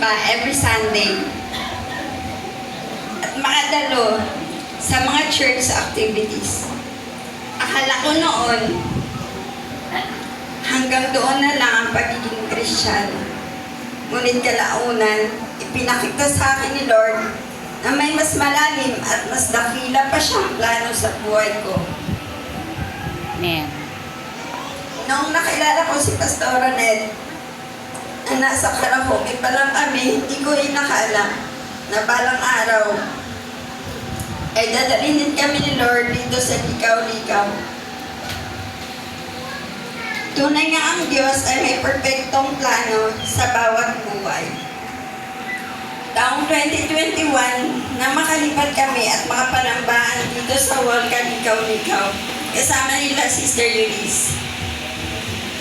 magsimba every Sunday at makadalo sa mga church activities. Akala ko noon, hanggang doon na lang ang pagiging Kristyano. Ngunit kalaunan, ipinakita sa akin ni Lord na may mas malalim at mas dakila pa siyang plano sa buhay ko. Amen. Noong nakilala ko si Pastora Ned, na nasa Karahoke pa lang kami, hindi ko inakala na balang araw ay dadalhin din kami ni Lord dito sa Likaw-Likaw. Tunay nga ang Diyos ay may perpektong plano sa bawat buhay. Taong 2021, na makalipat kami at makapanambaan dito sa Walka Likaw-Likaw, kasama nila Sister Eunice.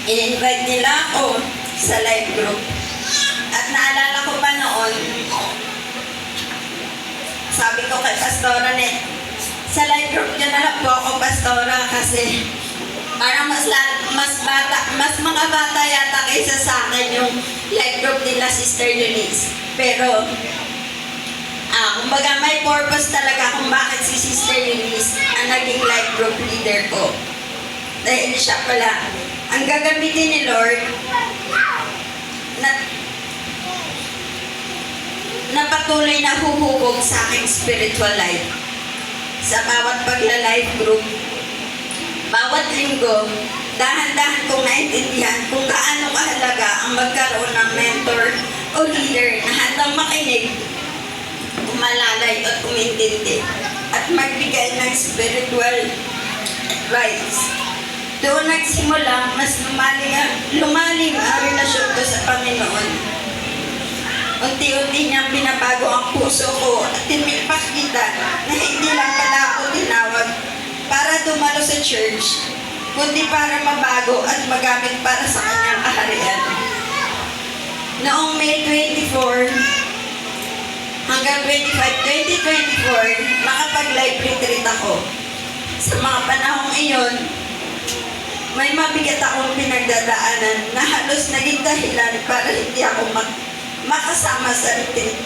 In-invite nila ako sa live group. At naalala ko pa noon, sabi ko kay Pastora Net, sa live group niya na lang po ako, Pastora, kasi parang mas mga bata yata kaysa sa akin yung live group nila Sister Eunice. Pero, kumbaga may purpose talaga kung bakit si Sister Eunice ang naging live group leader ko. Dahil siya pala, ang gagamitin ni Lord na patuloy na huhubog sa aking spiritual life. Sa bawat pagla-live group, bawat linggo, dahan-dahan kong naintindihan kung gaano kahalaga ang magkaroon ng mentor o leader na handang makinig, umalalay at umintindi, at magbigay ng spiritual advice. Doon nagsimula, mas lumalim ang relasyon ko sa Panginoon. Unti-unti niyang binabago ang puso ko at tinipakita na hindi lang pala ako tinawag para dumalo sa church, kundi para mabago at magamit para sa kanyang kaharian. Noong May 24 hanggang 25, 2024, nakapag-live retreat ako. Sa mga panahong iyon, may mabigat akong pinagdadaanan na halos naging dahilan para hindi ako makasama sa retreat.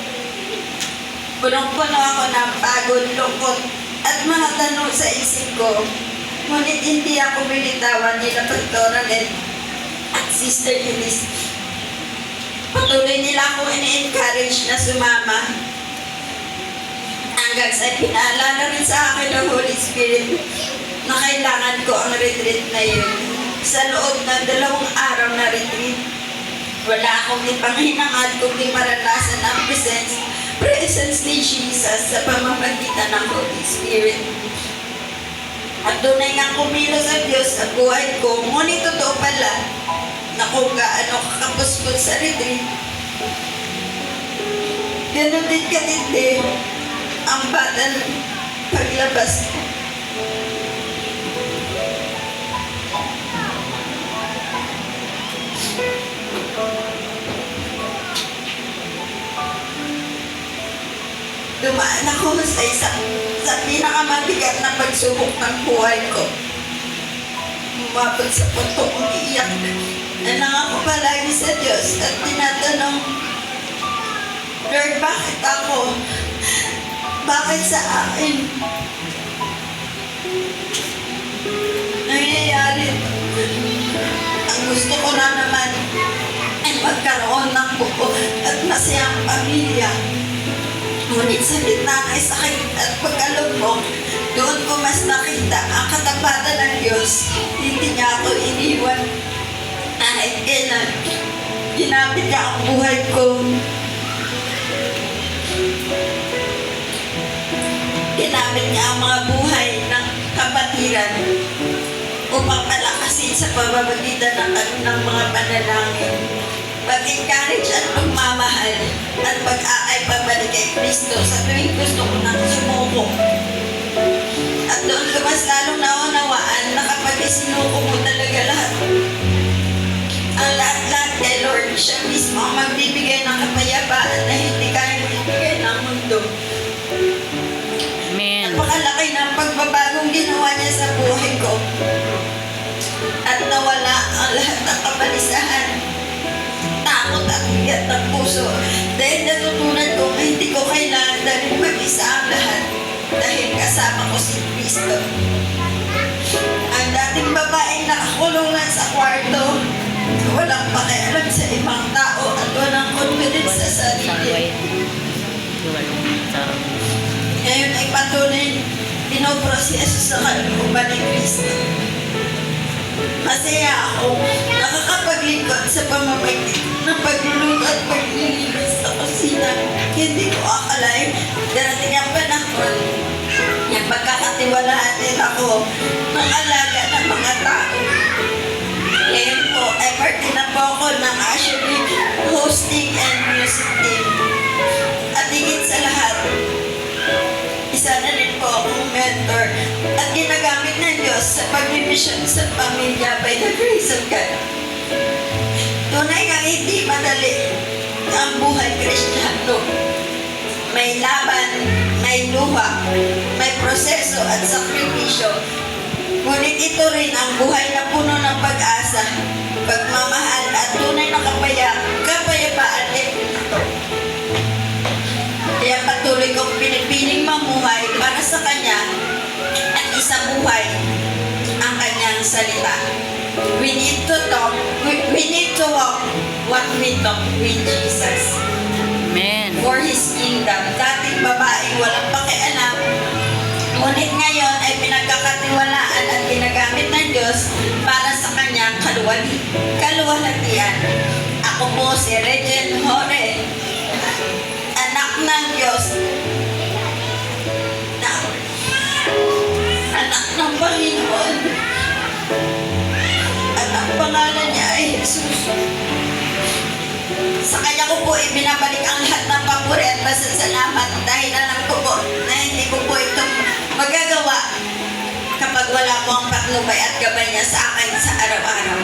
Punong-puno ako ng pagod, lungkot at mga tanong sa isip ko. Ngunit hindi ako binitawan nila Pastora Ned at Sister Eunice. Patuloy nila ako ini-encourage na sumama. Hanggang sa pinaalala rin sa akin ng Holy Spirit na kailangan ko ang retreat na yun. Sa loob ng 2 araw na retreat, wala akong ipanghinangad kundi maranasan ang presence ni Jesus sa pamamagitan ng Holy Spirit. At tunay nga kumilos ang Diyos sa buhay ko, ngunit totoo pala na kung gaano kakapuspot sa retreat, ganun din katindi ang batang paglabas ko. Dumaan ako sa pinakamabigat na pagsubok ng buhay ko. Umabot sa punto kong iiyak na nangako palagi sa Diyos at tinatanong, Lord, bakit ako? Bakit sa akin? Nangyayari. Ang gusto ko na naman ay magkaroon ng buo at masayang pamilya. Ngunit sa gitna ng sakit at pagkalugmok, doon ko mas nakita ang katapatan ng Diyos. Hindi niya ako iniwan. Kahit kailan, ginamit niya ang buhay ko. Ginamit niya ang mga buhay ng kapatiran upang palakasin sa pamamagitan ng mga panalangin, pag-encourage at pagmamahal at pag-aay pabalik kay Kristo sa tuwing gusto ko nang sumuko. At doon ko mas lalong naunawaan na kapag isinuko mo talaga lahat, ang lahat-lahat kay Lord, siya mismo ang magbibigay ng kapayapaan na hindi kayang ibigay ng mundo. Amen. Napakalaki ng pagbabagong ginawa niya sa buhay ko. At nawala ang lahat ng kabalisahan, takot at bigat ng puso dahil natutunan ko na hindi ko kailangan dalhin mag-isa ang lahat dahil kasama ko si Kristo. Ang dating babaeng nakakulungan sa kwarto, walang pakialam sa ibang tao at walang confidence sa sarili. Ngayon ay patuloy pinoproseso sa kalooban ni Kristo. Masaya ako nakakapaglingkod sa pamamagitan ng pagluluto at paglilinis sa kusina. Hindi ko akalain darating ang panahon yung pagkakatiwalaan din ako ng alaga ng mga tao. Ngayon po ay parte na po ako ng actually hosting and music team. At higit sa lahat, isa na rin po akong mentor at ginagamit ng Diyos sa pag-mission sa pamilya by the grace of God. Tunay nga hindi madali ang buhay Kristiyano. May laban, may luha, may proseso at sakripisyo. Ngunit ito rin ang buhay na puno ng pag-asa, pagmamahal at tunay na kapayapaan ni Kristo. Kaya patuloy kong pinipiling mamuhay para sa Kanya at isabuhay ang Kanyang salita. We need to walk what we talk with Jesus. Amen. For His kingdom. Dating babaeng walang pakialam, ngunit ngayon ay pinagkakatiwalaan at ginagamit ng Diyos para sa Kanyang kaluwalhatian. Ako po si Regen Hore, anak ng Diyos, anak ng Panginoon, at ang pangalan niya ay Jesus. Sa Kanya ko po ibinabalik ang lahat ng papuri at pasasalamat dahil alam ko po na hindi ko po ito magagawa kapag wala po ang patnubay at gabay niya sa akin sa araw-araw.